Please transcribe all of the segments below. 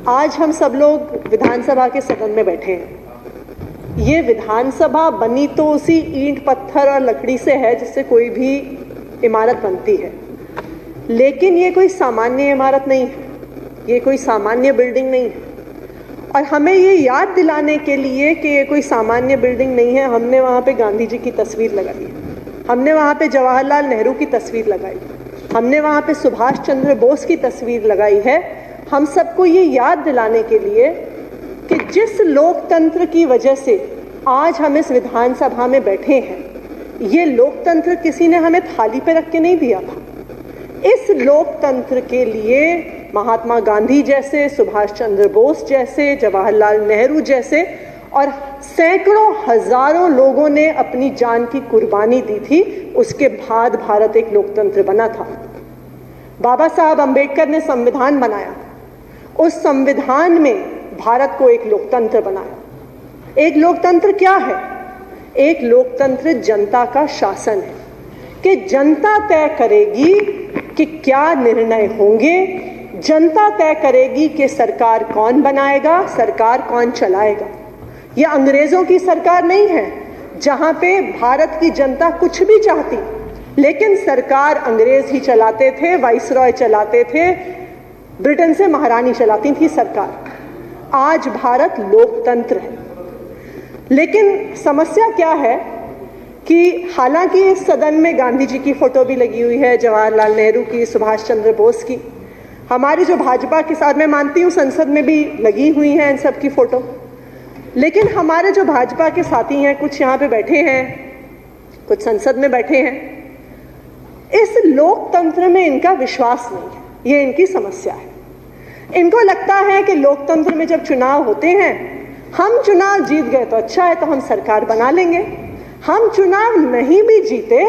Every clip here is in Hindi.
आज हम सब लोग विधानसभा के सदन में बैठे हैं। ये विधानसभा बनी तो उसी ईंट पत्थर और लकड़ी से है जिससे कोई भी इमारत बनती है, लेकिन ये कोई सामान्य इमारत नहीं है, ये कोई सामान्य बिल्डिंग नहीं है। और हमें ये याद दिलाने के लिए कि ये कोई सामान्य बिल्डिंग नहीं है, हमने वहाँ पे गांधी जी की तस्वीर लगाई है, हमने वहाँ पे जवाहरलाल नेहरू की तस्वीर लगाई, हमने वहाँ पे सुभाष चंद्र बोस की तस्वीर लगाई है। हम सबको ये याद दिलाने के लिए कि जिस लोकतंत्र की वजह से आज हम इस विधानसभा में बैठे हैं, ये लोकतंत्र किसी ने हमें थाली पे रख के नहीं दिया था। इस लोकतंत्र के लिए महात्मा गांधी जैसे, सुभाष चंद्र बोस जैसे, जवाहरलाल नेहरू जैसे और सैकड़ों हजारों लोगों ने अपनी जान की कुर्बानी दी थी। उसके बाद भारत एक लोकतंत्र बना था। बाबा साहब अंबेडकर ने संविधान बनाया, उस संविधान में भारत को एक लोकतंत्र बनाया। एक लोकतंत्र क्या है? एक लोकतंत्र जनता का शासन है कि जनता तय करेगी कि क्या निर्णय होंगे, जनता तय करेगी कि सरकार कौन बनाएगा, सरकार कौन चलाएगा। यह अंग्रेजों की सरकार नहीं है जहां पे भारत की जनता कुछ भी चाहती, लेकिन सरकार अंग्रेज ही चलाते थे, वाइसरॉय चलाते थे, ब्रिटेन से महारानी चलाती थी सरकार। आज भारत लोकतंत्र है, लेकिन समस्या क्या है कि हालांकि इस सदन में गांधी जी की फोटो भी लगी हुई है, जवाहरलाल नेहरू की, सुभाष चंद्र बोस की, हमारी जो भाजपा के साथ मैं मानती हूँ संसद में भी लगी हुई हैं इन सब की फोटो, लेकिन हमारे जो भाजपा के साथी हैं, कुछ यहाँ पे बैठे हैं, कुछ संसद में बैठे हैं, इस लोकतंत्र में इनका विश्वास नहीं है। ये इनकी समस्या है। इनको लगता है कि लोकतंत्र में जब चुनाव होते हैं, हम चुनाव जीत गए तो अच्छा है, तो हम सरकार बना लेंगे, हम चुनाव नहीं भी जीते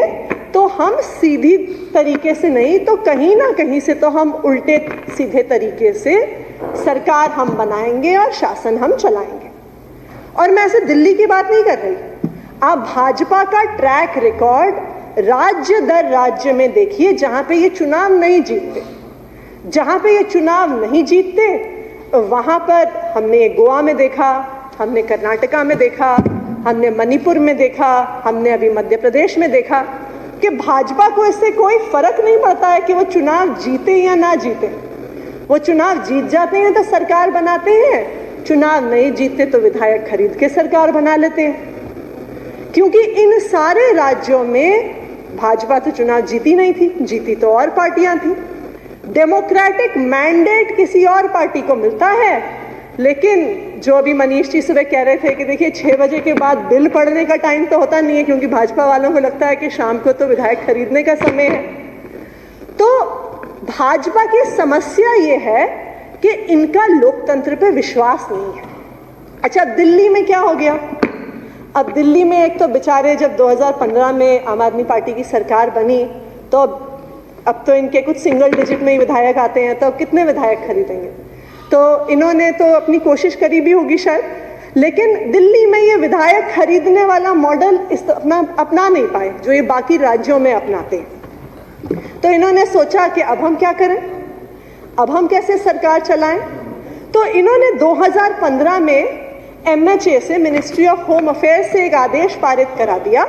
तो हम सीधी तरीके से नहीं तो कहीं ना कहीं से तो हम उल्टे सीधे तरीके से सरकार हम बनाएंगे और शासन हम चलाएंगे। और मैं ऐसे दिल्ली की बात नहीं कर रही, आप भाजपा का ट्रैक रिकॉर्ड राज्य दर राज्य में देखिए, जहां पे ये चुनाव नहीं जीतते, जहां पे ये चुनाव नहीं जीतते वहां पर हमने गोवा में देखा, हमने कर्नाटका में देखा, हमने मणिपुर में देखा, हमने अभी मध्य प्रदेश में देखा कि भाजपा को इससे कोई फर्क नहीं पड़ता है कि वो चुनाव जीते या ना जीते। वो चुनाव जीत जाते हैं तो सरकार बनाते हैं, चुनाव नहीं जीतते तो विधायक खरीद के सरकार बना लेते हैं। क्योंकि इन सारे राज्यों में भाजपा तो चुनाव जीती नहीं थी, जीती तो और पार्टियां थी। डेमोक्रेटिक मैंडेट किसी और पार्टी को मिलता है, लेकिन जो अभी मनीष जी सुबह कह रहे थे कि देखिए 6 बजे के बाद बिल पढ़ने का टाइम तो होता नहीं है, क्योंकि भाजपा वालों को लगता है कि शाम को तो विधायक खरीदने का समय है। तो भाजपा की समस्या ये है कि इनका लोकतंत्र पे विश्वास नहीं है। अच्छा, दिल्ली में क्या हो गया? अब दिल्ली में एक तो बेचारे जब 2015 में आम आदमी पार्टी की सरकार बनी तो अब तो इनके कुछ सिंगल डिजिट में ही विधायक आते हैं, तो कितने विधायक खरीदेंगे? तो इन्होंने तो अपनी कोशिश करी भी होगी शायद, लेकिन दिल्ली में ये विधायक खरीदने वाला मॉडल अपना नहीं पाए जो ये बाकी राज्यों में अपनाते हैं। तो इन्होंने सोचा कि अब हम क्या करें, अब हम कैसे सरकार चलाएं? तो इन्होंने 2015 में MHA से, मिनिस्ट्री ऑफ होम अफेयर्स से एक आदेश पारित करा दिया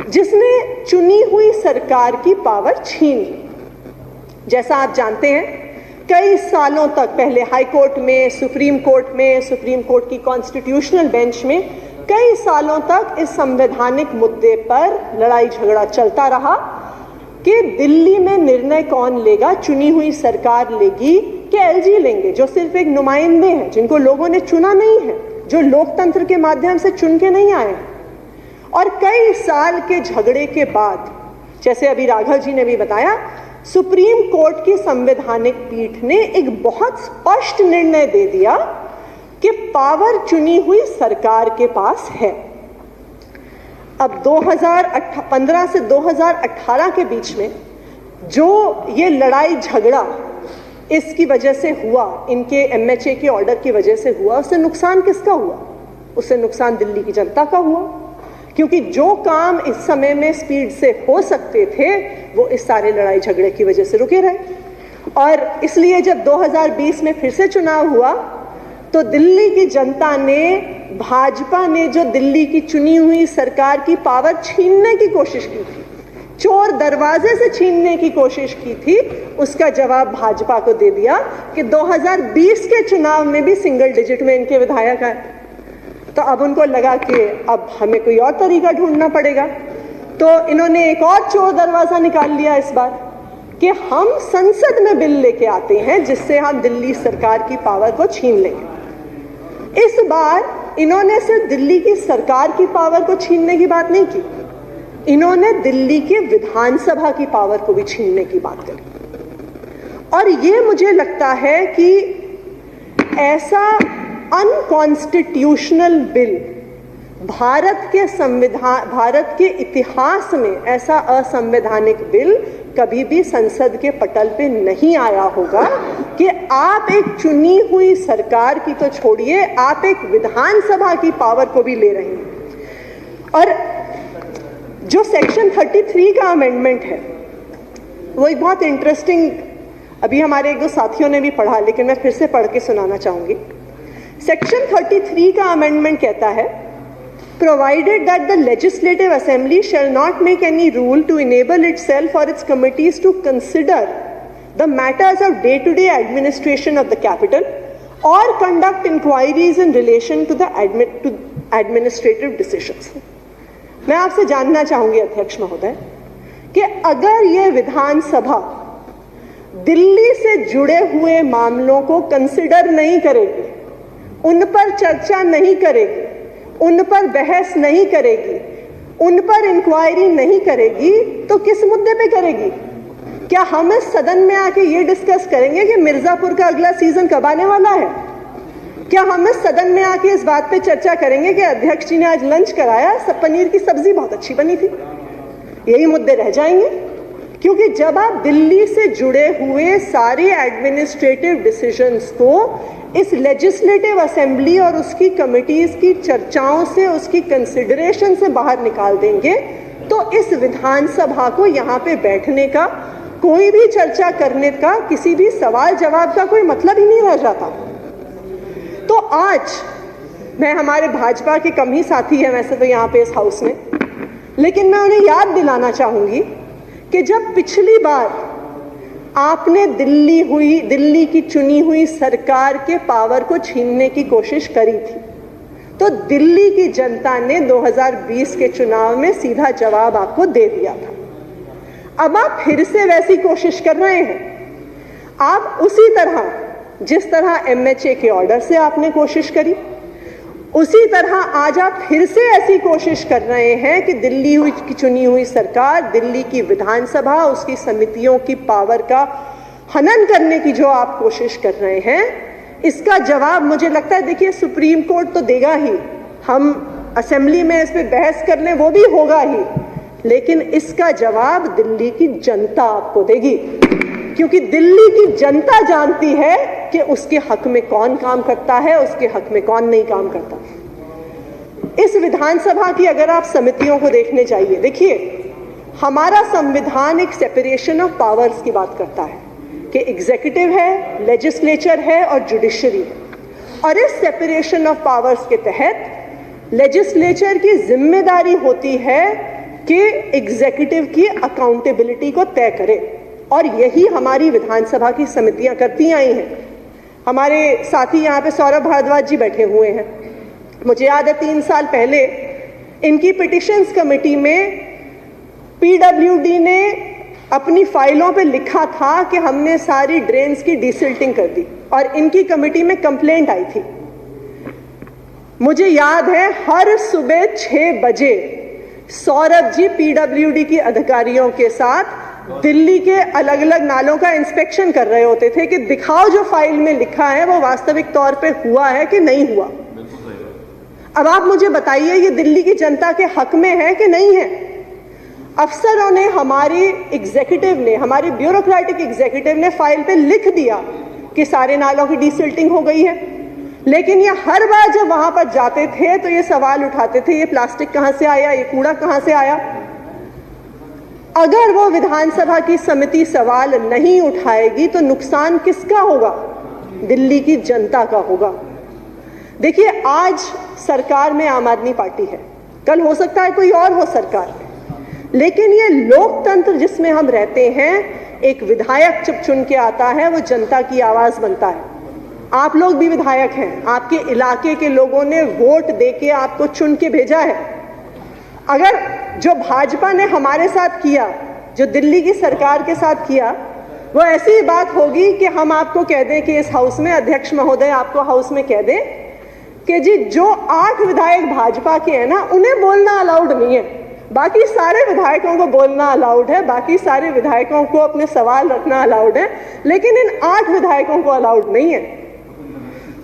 जिसने चुनी हुई सरकार की पावर छीन ली। जैसा आप जानते हैं, कई सालों तक पहले हाई कोर्ट में, सुप्रीम कोर्ट की कॉन्स्टिट्यूशनल बेंच में कई सालों तक इस संवैधानिक मुद्दे पर लड़ाई झगड़ा चलता रहा कि दिल्ली में निर्णय कौन लेगा, चुनी हुई सरकार लेगी कि LG लेंगे, जो सिर्फ एक नुमाइंदे हैं, जिनको लोगों ने चुना नहीं है, जो लोकतंत्र के माध्यम से चुन के नहीं आए हैं। और कई साल के झगड़े के बाद, जैसे अभी राघव जी ने भी बताया, सुप्रीम कोर्ट की संवैधानिक पीठ ने एक बहुत स्पष्ट निर्णय दे दिया कि पावर चुनी हुई सरकार के पास है। अब 2015 से 2018 के बीच में जो ये लड़ाई झगड़ा इसकी वजह से हुआ, इनके MHA के ऑर्डर की वजह से हुआ, उससे नुकसान किसका हुआ? उससे नुकसान दिल्ली की जनता का हुआ, क्योंकि जो काम इस समय में स्पीड से हो सकते थे वो इस सारे लड़ाई झगड़े की वजह से रुके रहे। और इसलिए जब 2020 में फिर से चुनाव हुआ तो दिल्ली की जनता ने, भाजपा ने जो दिल्ली की चुनी हुई सरकार की पावर छीनने की कोशिश की थी, चोर दरवाजे से छीनने की कोशिश की थी, उसका जवाब भाजपा को दे दिया कि 2020 के चुनाव में भी सिंगल डिजिट में इनके विधायक आए। तो अब उनको लगा कि अब हमें कोई और तरीका ढूंढना पड़ेगा, तो इन्होंने एक और चोर दरवाजा निकाल लिया इस बार कि हम संसद में बिल लेके आते हैं जिससे हम दिल्ली सरकार की पावर को छीन लेंगे। इस बार इन्होंने सिर्फ दिल्ली की सरकार की पावर को छीनने की बात नहीं की, इन्होंने दिल्ली के विधानसभा की पावर को भी छीनने की बात करी। और ये मुझे लगता है कि ऐसा अनकॉन्स्टिट्यूशनल बिल भारत के संविधान, भारत के इतिहास में ऐसा असंवैधानिक बिल कभी भी संसद के पटल पे नहीं आया होगा कि आप एक चुनी हुई सरकार की तो छोड़िए, आप एक विधानसभा की पावर को भी ले रहे हैं। और जो सेक्शन 33 का अमेंडमेंट है वो एक बहुत इंटरेस्टिंग, अभी हमारे एक दो साथियों ने भी पढ़ा लेकिन मैं फिर से पढ़ के सुनाना चाहूंगी। सेक्शन 33 का अमेंडमेंट कहता है, provided that the legislative assembly shall not make any rule to enable itself or its committees to consider the matters of day-to-day administration of the capital or conduct inquiries in relation to the administrative decisions। मैं आपसे जानना चाहूंगी अध्यक्ष महोदय कि अगर ये विधानसभा दिल्ली से जुड़े हुए मामलों को कंसिडर नहीं करेगी, उन पर चर्चा नहीं करेगी, उन पर बहस नहीं करेगी, उन पर इंक्वायरी नहीं करेगी, तो किस मुद्दे पे करेगी? क्या हम इस सदन में आके ये डिस्कस करेंगे कि मिर्जापुर का अगला सीजन कब आने वाला है? क्या हम इस सदन में आके इस बात पे चर्चा करेंगे कि अध्यक्ष जी ने आज लंच कराया, सब पनीर की सब्जी बहुत अच्छी बनी थी? यही मुद्दे रह जाएंगे, क्योंकि जब आप दिल्ली से जुड़े हुए सारे एडमिनिस्ट्रेटिव डिसीजंस को इस लेजिस्लेटिव असेंबली और उसकी कमिटीज की चर्चाओं से, उसकी कंसिडरेशन से बाहर निकाल देंगे, तो इस विधानसभा को यहाँ पे बैठने का, कोई भी चर्चा करने का, किसी भी सवाल जवाब का कोई मतलब ही नहीं रह जाता। तो आज मैं, हमारे भाजपा के कम ही साथी हैं वैसे तो यहाँ पे इस हाउस में, लेकिन मैं उन्हें याद दिलाना चाहूंगी कि जब पिछली बार आपने दिल्ली की चुनी हुई सरकार के पावर को छीनने की कोशिश करी थी, तो दिल्ली की जनता ने 2020 के चुनाव में सीधा जवाब आपको दे दिया था। अब आप फिर से वैसी कोशिश कर रहे हैं। आप उसी तरह, जिस तरह MHA के ऑर्डर से आपने कोशिश करी, उसी तरह आज आप फिर से ऐसी कोशिश कर रहे हैं कि दिल्ली की चुनी हुई सरकार, दिल्ली की विधानसभा, उसकी समितियों की पावर का हनन करने की जो आप कोशिश कर रहे हैं, इसका जवाब मुझे लगता है, देखिए सुप्रीम कोर्ट तो देगा ही, हम असेंबली में इस पे बहस कर लें वो भी होगा ही, लेकिन इसका जवाब दिल्ली की जनता आपको देगी, क्योंकि दिल्ली की जनता जानती है कि उसके हक में कौन काम करता है, उसके हक में कौन नहीं काम करता। इस विधानसभा की अगर आप समितियों को देखने जाइए, देखिए हमारा संविधान एक सेपरेशन ऑफ पावर्स की बात करता है कि एग्जीक्यूटिव है, लेजिस्लेचर है और जुडिशरी है, और इस सेपरेशन ऑफ पावर्स के तहत लेजिस्लेचर की जिम्मेदारी होती है कि एग्जीक्यूटिव की अकाउंटेबिलिटी को तय करे, और यही हमारी विधानसभा की समितियां करती आई हैं। हमारे साथी यहाँ पे सौरभ भारद्वाज जी बैठे हुए हैं, मुझे याद है 3 साल पहले इनकी पिटिशंस कमेटी में PWD ने अपनी फाइलों पे लिखा था कि हमने सारी ड्रेन्स की डिसिल्टिंग कर दी, और इनकी कमेटी में कंप्लेंट आई थी। मुझे याद है हर सुबह 6 बजे सौरभ जी PWD की अधिकारियों के साथ दिल्ली के अलग अलग नालों का इंस्पेक्शन कर रहे होते थे कि दिखाओ जो फाइल में लिखा है वो वास्तविक तौर पे हुआ है कि नहीं हुआ। अब आप मुझे बताइए ये दिल्ली की जनता के हक में है कि नहीं है? अफसरों ने, हमारी एग्जीक्यूटिव ने, हमारी ब्यूरोक्रेटिक एग्जीक्यूटिव ने फाइल पे लिख दिया कि सारे नालों की डिसिल्टिंग हो गई है, लेकिन ये हर बार जब वहां पर जाते थे तो ये सवाल उठाते थे, ये प्लास्टिक कहां से आया, ये कूड़ा कहां से आया। अगर वो विधानसभा की समिति सवाल नहीं उठाएगी तो नुकसान किसका होगा? दिल्ली की जनता का होगा। देखिए, आज सरकार में आम आदमी पार्टी है, कल हो सकता है कोई और हो सरकार में, लेकिन ये लोकतंत्र जिसमें हम रहते हैं, एक विधायक जब चुन के आता है वो जनता की आवाज बनता है। आप लोग भी विधायक हैं, आपके इलाके के लोगों ने वोट देके आपको चुन के भेजा है। अगर जो भाजपा ने हमारे साथ किया, जो दिल्ली की सरकार के साथ किया, वो ऐसी ही बात होगी कि हम आपको कह दें कि इस हाउस में, अध्यक्ष महोदय आपको हाउस में कह दें कि जी जो 8 विधायक भाजपा के हैं ना, उन्हें बोलना अलाउड नहीं है, बाकी सारे विधायकों को बोलना अलाउड है, बाकी सारे विधायकों को अपने सवाल रखना अलाउड है, लेकिन इन 8 विधायकों को अलाउड नहीं है।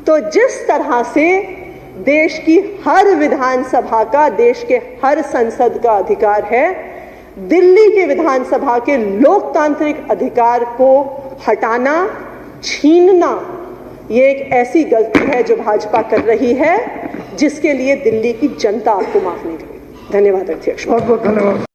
तो जिस तरह से देश की हर विधानसभा का, देश के हर संसद का अधिकार है, दिल्ली के विधानसभा के लोकतांत्रिक अधिकार को हटाना, छीनना, ये एक ऐसी गलती है जो भाजपा कर रही है, जिसके लिए दिल्ली की जनता आपको माफ नहीं करेगी। धन्यवाद अध्यक्ष। बहुत बहुत धन्यवाद।